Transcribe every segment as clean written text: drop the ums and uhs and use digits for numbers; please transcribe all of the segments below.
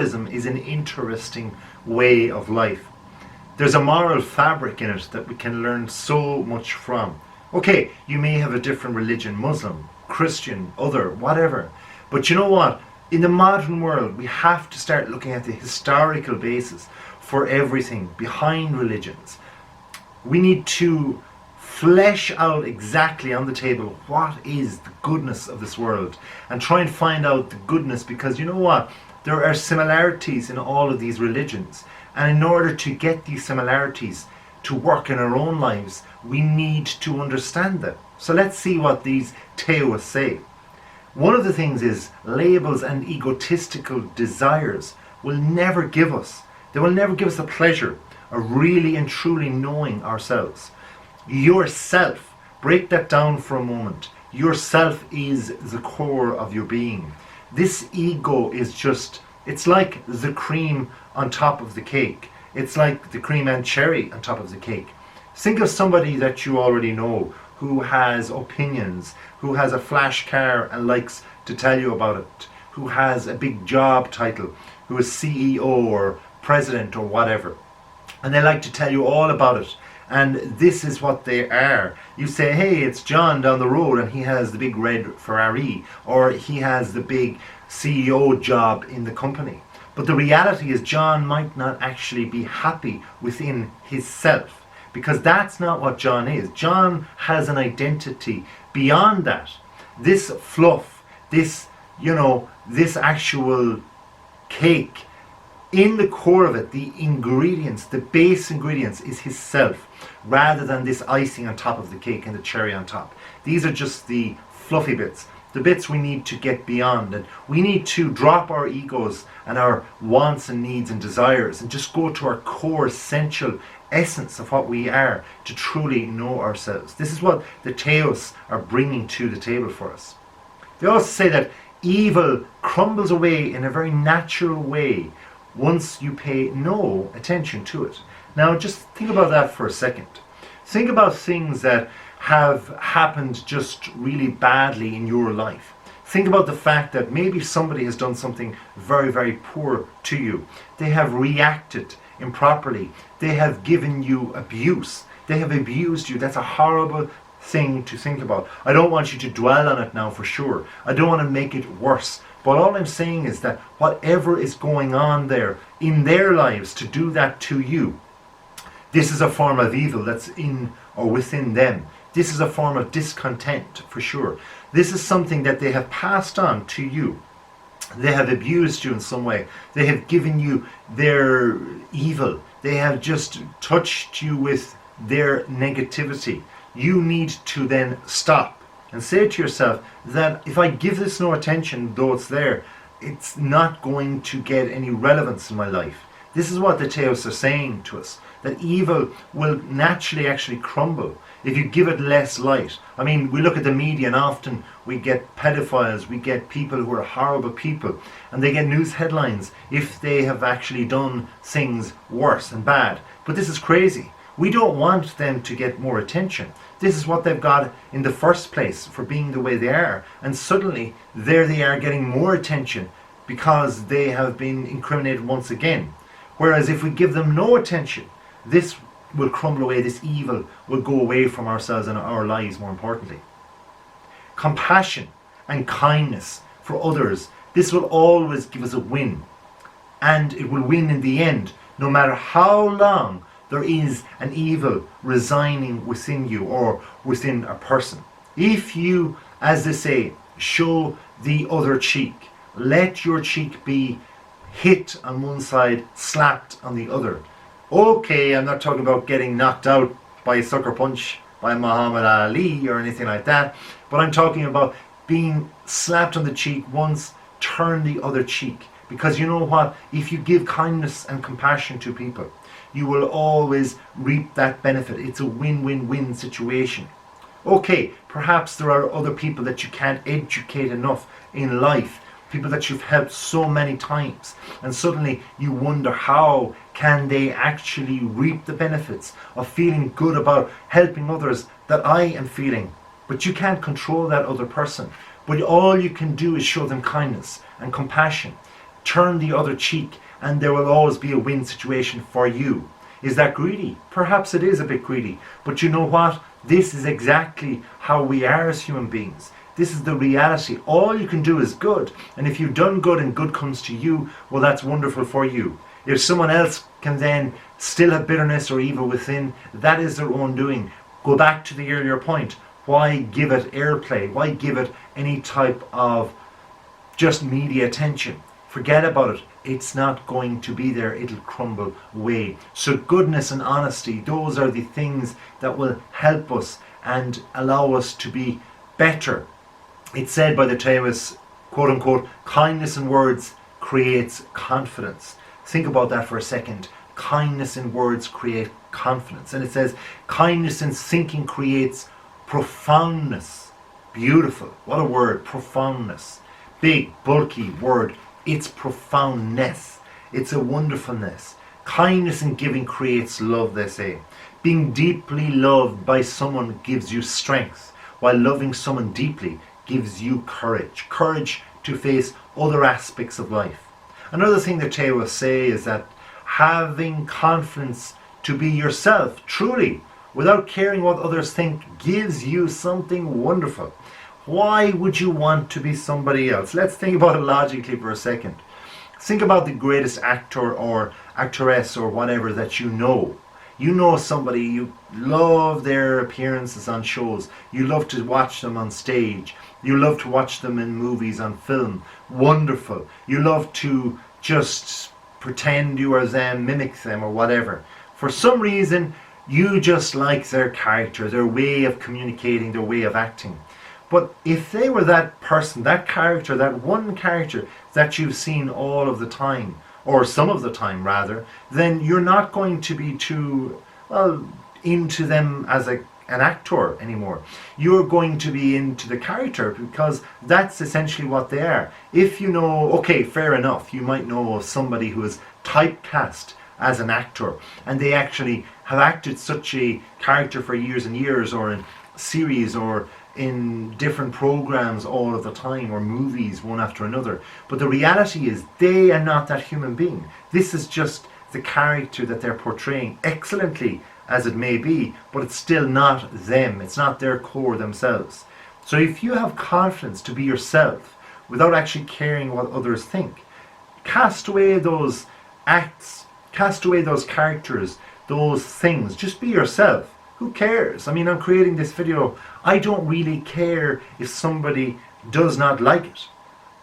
Taoism is an interesting way of life. There's a moral fabric in it that we can learn so much from. Okay, you may have a different religion, Muslim, Christian, other, whatever. But you know what? In the modern world, we have to start looking at the historical basis for everything behind religions. We need to flesh out exactly on the table what is the goodness of this world and try and find out the goodness, because you know what? There are similarities in all of these religions. And in order to get these similarities to work in our own lives, we need to understand them. So let's see what these Taoists say. One of the things is labels and egotistical desires will never give us. They will never give us the pleasure of really and truly knowing ourselves. Yourself, break that down for a moment. Yourself is the core of your being. This ego is just, it's like the cream on top of the cake. It's like the cream and cherry on top of the cake. Think of somebody that you already know who has opinions, who has a flash car and likes to tell you about it, who has a big job title, who is CEO or president or whatever. And they like to tell you all about it. And this is what they are. You say, hey, it's John down the road and he has the big red Ferrari, or he has the big CEO job in the company. But the reality is John might not actually be happy within his self, because that's not what John is. John has an identity beyond that. This fluff, this, this actual cake, in the core of it, the ingredients, the base ingredients is his self, rather than this icing on top of the cake and the cherry on top. These are just the fluffy bits, the bits we need to get beyond, and we need to drop our egos and our wants and needs and desires and just go to our core essential essence of what we are to truly know ourselves. This is what the Taoists are bringing to the table for us. They also say that evil crumbles away in a very natural way once you pay no attention to it. Now just think about that for a second. Think about things that have happened just really badly in your life. Think about the fact that maybe somebody has done something very, very poor to you. They have reacted improperly. They have given you abuse. They have abused you. That's a horrible thing to think about. I don't want you to dwell on it now for sure. I don't want to make it worse. But all I'm saying is that whatever is going on there in their lives to do that to you, this is a form of evil that's in or within them. This is a form of discontent for sure. This is something that they have passed on to you. They have abused you in some way. They have given you their evil. They have just touched you with their negativity. You need to then stop and say to yourself that if I give this no attention, though it's there, it's not going to get any relevance in my life. This is what the Taoists are saying to us, that evil will naturally actually crumble if you give it less light. I mean, we look at the media and often we get pedophiles, we get people who are horrible people, and they get news headlines if they have actually done things worse and bad. But this is crazy. We don't want them to get more attention. This is what they've got in the first place for being the way they are. And suddenly, there they are getting more attention because they have been incriminated once again. Whereas if we give them no attention, this will crumble away, this evil will go away from ourselves and our lives, more importantly. Compassion and kindness for others, this will always give us a win. And it will win in the end, no matter how long there is an evil resigning within you or within a person. If you, as they say, show the other cheek, let your cheek be hit on one side, slapped on the other. Okay, I'm not talking about getting knocked out by a sucker punch by Muhammad Ali or anything like that, but I'm talking about being slapped on the cheek once, turn the other cheek. Because you know what? If you give kindness and compassion to people, you will always reap that benefit. It's a win-win-win situation. Okay, perhaps there are other people that you can't educate enough in life, people that you've helped so many times, and suddenly you wonder how can they actually reap the benefits of feeling good about helping others that I am feeling. But you can't control that other person. But all you can do is show them kindness and compassion. turn the other cheek, and there will always be a win situation for you. Is that greedy? Perhaps it is a bit greedy. But you know what? This is exactly how we are as human beings. This is the reality. All you can do is good. And if you've done good and good comes to you, well, that's wonderful for you. If someone else can then still have bitterness or evil within, that is their own doing. Go back to the earlier point. Why give it airplay? Why give it any type of just media attention? Forget about it. It's not going to be there. It'll crumble away. So goodness and honesty, those are the things that will help us and allow us to be better. It's said by the Taoists, quote unquote, kindness in words creates confidence. Think about that for a second. Kindness in words create confidence. And it says, kindness in thinking creates profoundness. Beautiful. What a word, profoundness. Big, bulky word. It's profoundness. It's a wonderfulness. Kindness in giving creates love, they say. Being deeply loved by someone gives you strength, while loving someone deeply gives you courage. Courage to face other aspects of life. Another thing the Taoists say is that having confidence to be yourself, truly, without caring what others think, gives you something wonderful. Why would you want to be somebody else? Let's think about it logically for a second. Think about the greatest actor or actress or whatever that you know. You know somebody, you love their appearances on shows. You love to watch them on stage. You love to watch them in movies, on film. Wonderful. You love to just pretend you are them, mimic them or whatever. For some reason, you just like their character, their way of communicating, their way of acting. But if they were that person, that character, that one character that you've seen all of the time, or some of the time rather, then you're not going to be too, well, into them as an actor anymore. You're going to be into the character because that's essentially what they are. If you know, okay, fair enough, you might know of somebody who is typecast as an actor and they actually have acted such a character for years and years, or in series or in different programs all of the time, or movies one after another. But the reality is they are not that human being. This is just the character that they're portraying, excellently as it may be, but it's still not them. It's not their core themselves. So if you have confidence to be yourself without actually caring what others think, cast away those acts, cast away those characters, those things. Just be yourself. Who cares? I mean, I'm creating this video. I don't really care if somebody does not like it.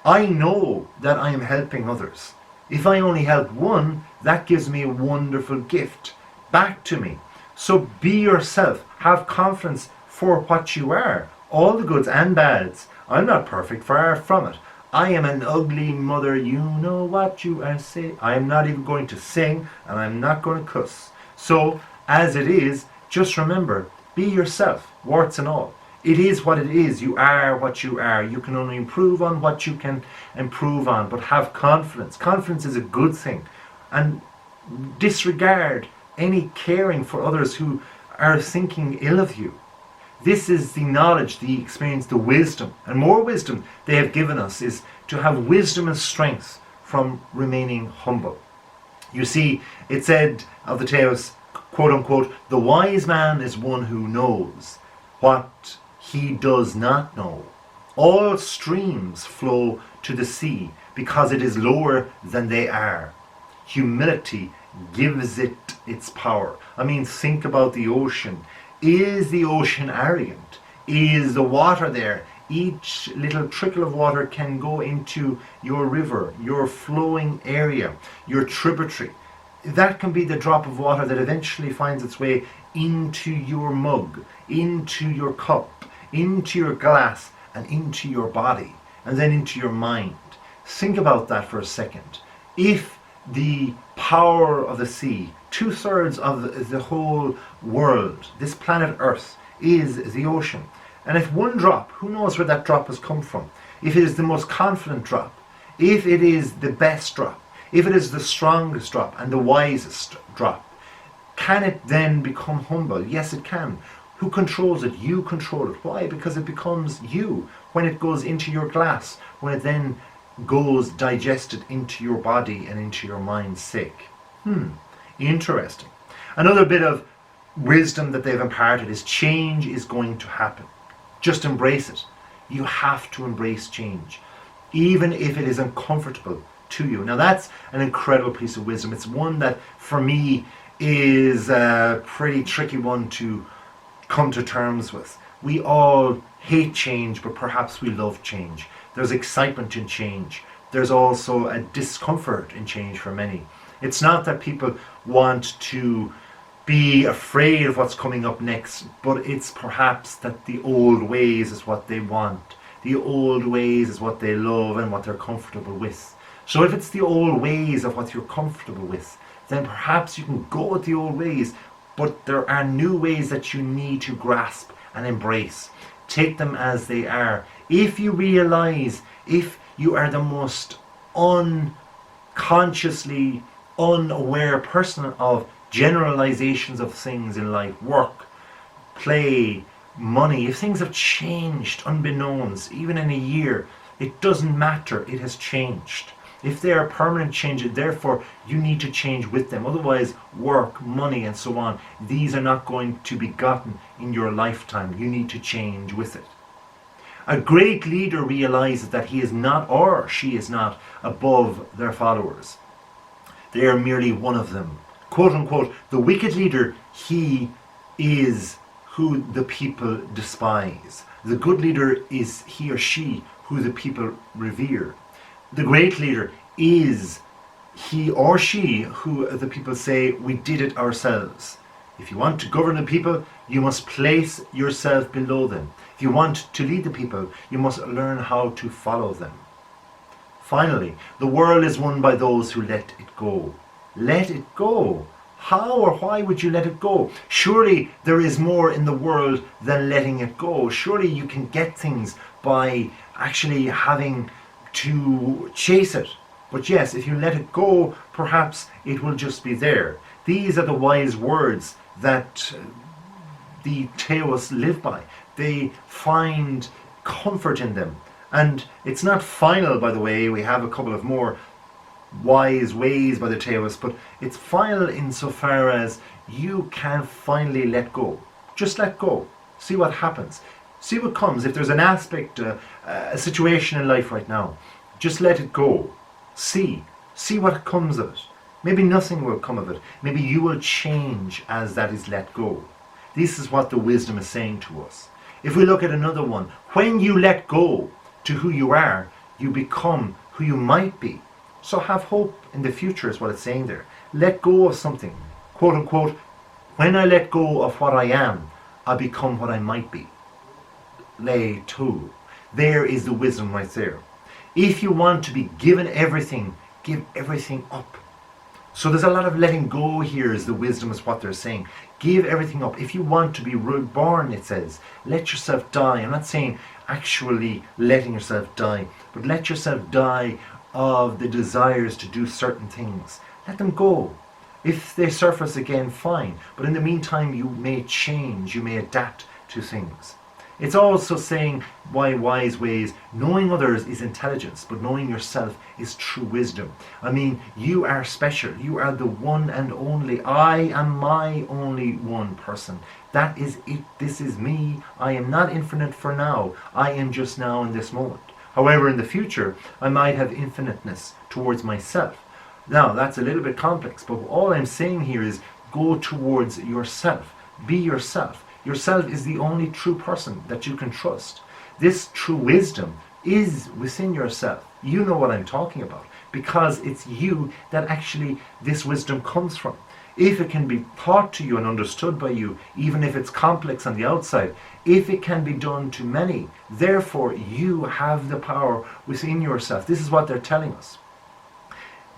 I know that I am helping others. If I only help one, that gives me a wonderful gift back to me. So be yourself. Have confidence for what you are. All the goods and bads. I'm not perfect, far from it. I am an ugly mother, you know what you are saying. I am not even going to sing, and I'm not going to cuss. So, as it is, just remember, be yourself, warts and all. It is what it is. You are what you are. You can only improve on what you can improve on, but have confidence. Confidence is a good thing. And disregard any caring for others who are thinking ill of you. This is the knowledge, the experience, the wisdom, and more wisdom they have given us is to have wisdom and strength from remaining humble. You see, it said of the Taoists, quote unquote, the wise man is one who knows what he does not know. All streams flow to the sea because it is lower than they are. Humility gives it its power. I mean, think about the ocean. Is the ocean arrogant? Is the water there? Each little trickle of water can go into your river, your flowing area, your tributary. That can be the drop of water that eventually finds its way into your mug, into your cup, into your glass, and into your body, and then into your mind. Think about that for a second. If the power of the sea, 2/3 of the whole world, this planet Earth, is the ocean, and if one drop, who knows where that drop has come from, if it is the most confident drop, if it is the best drop, if it is the strongest drop and the wisest drop, can it then become humble? Yes, it can. Who controls it? You control it. Why? Because it becomes you when it goes into your glass, when it then goes digested into your body and into your mind sick. Interesting. Another bit of wisdom that they've imparted is change is going to happen. Just embrace it. You have to embrace change, even if it is uncomfortable to you. Now that's an incredible piece of wisdom. It's one that for me is a pretty tricky one to come to terms with. We all hate change, but perhaps we love change. There's excitement in change. There's also a discomfort in change for many. It's not that people want to be afraid of what's coming up next, but it's perhaps that the old ways is what they want. The old ways is what they love and what they're comfortable with. So if it's the old ways of what you're comfortable with, then perhaps you can go with the old ways, but there are new ways that you need to grasp and embrace. Take them as they are. If you realize, if you are the most unconsciously unaware person of generalizations of things in life, work, play, money, if things have changed unbeknownst, even in a year, it doesn't matter, it has changed. If they are permanent changes, therefore you need to change with them. Otherwise, work, money, and so on, these are not going to be gotten in your lifetime. You need to change with it. A great leader realizes that he is not, or she is not, above their followers. They are merely one of them. Quote unquote, the wicked leader, he is who the people despise. The good leader is he or she who the people revere. The great leader is he or she who the people say, we did it ourselves. If you want to govern the people, you must place yourself below them. If you want to lead the people, you must learn how to follow them. Finally, the world is won by those who let it go. Let it go. How or why would you let it go? Surely there is more in the world than letting it go. Surely you can get things by actually having to chase it. But yes, if you let it go, perhaps it will just be there. These are the wise words that the Taoists live by. They find comfort in them. And it's not final, by the way. We have a couple of more wise ways by the Taoists, but it's final insofar as you can finally let go. Just let go. See what happens. See what comes. If there's an aspect, a situation in life right now, just let it go. See what comes of it. Maybe nothing will come of it. Maybe you will change as that is let go. This is what the wisdom is saying to us. If we look at another one, when you let go to who you are, you become who you might be. So have hope in the future is what it's saying there. Let go of something. Quote unquote, when I let go of what I am, I become what I might be. Lay to. There is the wisdom right there. If you want to be given everything, give everything up. So there's a lot of letting go here is the wisdom is what they're saying. Give everything up. If you want to be reborn, it says, let yourself die. I'm not saying actually letting yourself die, but let yourself die of the desires to do certain things. Let them go. If they surface again, fine. But in the meantime, you may change, you may adapt to things. It's also saying, why wise ways? Knowing others is intelligence, but knowing yourself is true wisdom. I mean, you are special. You are the one and only. I am my only one person. That is it. This is me. I am not infinite for now. I am just now in this moment. However, in the future, I might have infiniteness towards myself. Now, that's a little bit complex, but all I'm saying here is go towards yourself. Be yourself. Yourself is the only true person that you can trust. This true wisdom is within yourself. You know what I'm talking about, because it's you that actually this wisdom comes from. If it can be taught to you and understood by you, even if it's complex on the outside, if it can be done to many, therefore you have the power within yourself. This is what they're telling us.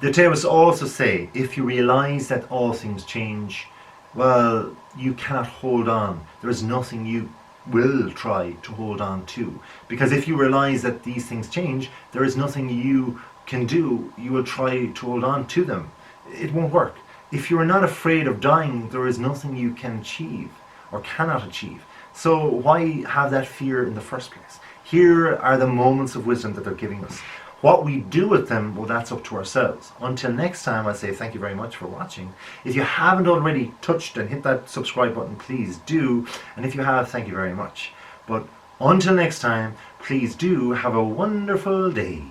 The Taoists also say, if you realize that all things change, well, you cannot hold on. There is nothing you will try to hold on to. Because if you realize that these things change, there is nothing you can do. You will try to hold on to them. It won't work. If you are not afraid of dying, there is nothing you can achieve or cannot achieve. So why have that fear in the first place? Here are the moments of wisdom that they're giving us. What we do with them, well, that's up to ourselves. Until next time, I say thank you very much for watching. If you haven't already touched and hit that subscribe button, please do. And if you have, thank you very much. But until next time, please do have a wonderful day.